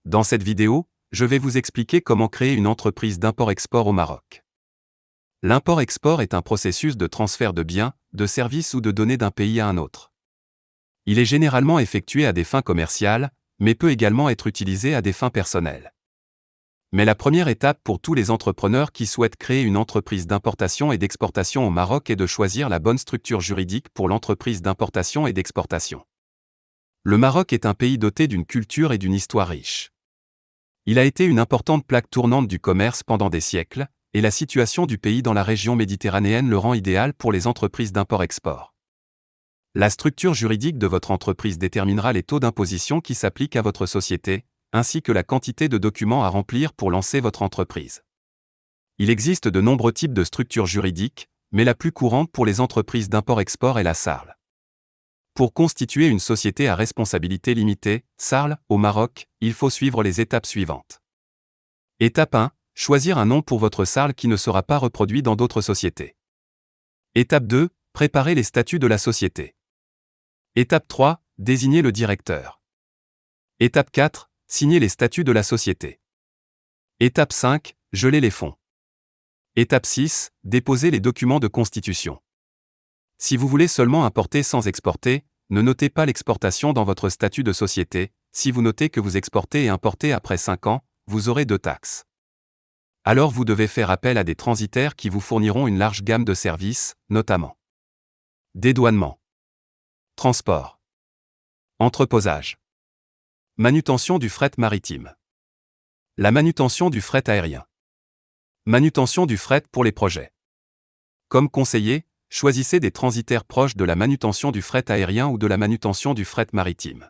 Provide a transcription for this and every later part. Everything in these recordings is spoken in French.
Dans cette vidéo, je vais vous expliquer comment créer une entreprise d'import-export au Maroc. L'import-export est un processus de transfert de biens, de services ou de données d'un pays à un autre. Il est généralement effectué à des fins commerciales, mais peut également être utilisé à des fins personnelles. Mais la première étape pour tous les entrepreneurs qui souhaitent créer une entreprise d'importation et d'exportation au Maroc est de choisir la bonne structure juridique pour l'entreprise d'importation et d'exportation. Le Maroc est un pays doté d'une culture et d'une histoire riche. Il a été une importante plaque tournante du commerce pendant des siècles, et la situation du pays dans la région méditerranéenne le rend idéal pour les entreprises d'import-export. La structure juridique de votre entreprise déterminera les taux d'imposition qui s'appliquent à votre société, ainsi que la quantité de documents à remplir pour lancer votre entreprise. Il existe de nombreux types de structures juridiques, mais la plus courante pour les entreprises d'import-export est la SARL. Pour constituer une société à responsabilité limitée, SARL, au Maroc, il faut suivre les étapes suivantes. Étape 1. Choisir un nom pour votre SARL qui ne sera pas reproduit dans d'autres sociétés. Étape 2. Préparer les statuts de la société. Étape 3. Désigner le directeur. Étape 4. Signer les statuts de la société. Étape 5. Geler les fonds. Étape 6. Déposer les documents de constitution. Si vous voulez seulement importer sans exporter, ne notez pas l'exportation dans votre statut de société. Si vous notez que vous exportez et importez après 5 ans, vous aurez 2 taxes. Alors vous devez faire appel à des transitaires qui vous fourniront une large gamme de services, notamment dédouanement, transport, entreposage, manutention du fret maritime, la manutention du fret aérien, manutention du fret pour les projets. Comme conseiller, choisissez des transitaires proches de la manutention du fret aérien ou de la manutention du fret maritime.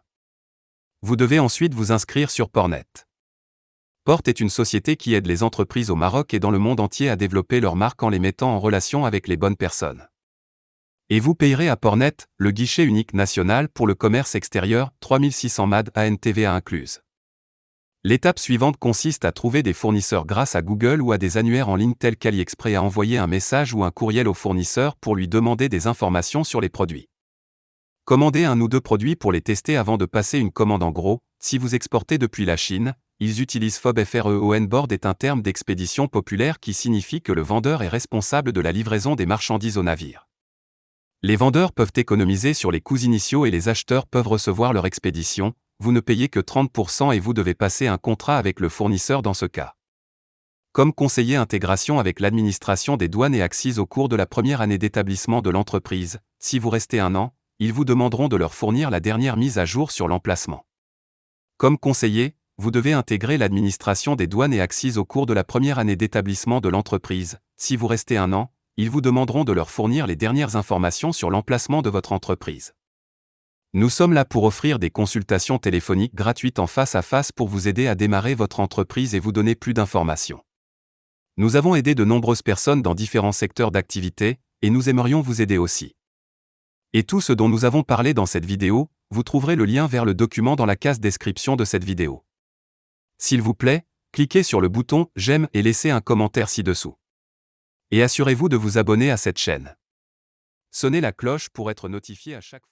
Vous devez ensuite vous inscrire sur Portnet. Port est une société qui aide les entreprises au Maroc et dans le monde entier à développer leur marque en les mettant en relation avec les bonnes personnes. Et vous payerez à Portnet, le guichet unique national pour le commerce extérieur, 3600 MAD ANTVA incluse. L'étape suivante consiste à trouver des fournisseurs grâce à Google ou à des annuaires en ligne tels qu'AliExpress, à envoyer un message ou un courriel au fournisseur pour lui demander des informations sur les produits. Commandez 1 ou 2 produits pour les tester avant de passer une commande. En gros, si vous exportez depuis la Chine, ils utilisent FOB. Board est un terme d'expédition populaire qui signifie que le vendeur est responsable de la livraison des marchandises au navire. Les vendeurs peuvent économiser sur les coûts initiaux et les acheteurs peuvent recevoir leur expédition. Vous ne payez que 30% et vous devez passer un contrat avec le fournisseur dans ce cas. Comme conseiller intégration avec l'administration des douanes et accises au cours de la première année d'établissement de l'entreprise, si vous restez 1 an, ils vous demanderont de leur fournir la dernière mise à jour sur l'emplacement. Comme conseiller, vous devez intégrer l'administration des douanes et accises au cours de la première année d'établissement de l'entreprise. Si vous restez 1 an, ils vous demanderont de leur fournir les dernières informations sur l'emplacement de votre entreprise. Nous sommes là pour offrir des consultations téléphoniques gratuites en face à face pour vous aider à démarrer votre entreprise et vous donner plus d'informations. Nous avons aidé de nombreuses personnes dans différents secteurs d'activité, et nous aimerions vous aider aussi. Et tout ce dont nous avons parlé dans cette vidéo, vous trouverez le lien vers le document dans la case description de cette vidéo. S'il vous plaît, cliquez sur le bouton « J'aime » et laissez un commentaire ci-dessous. Et assurez-vous de vous abonner à cette chaîne. Sonnez la cloche pour être notifié à chaque fois.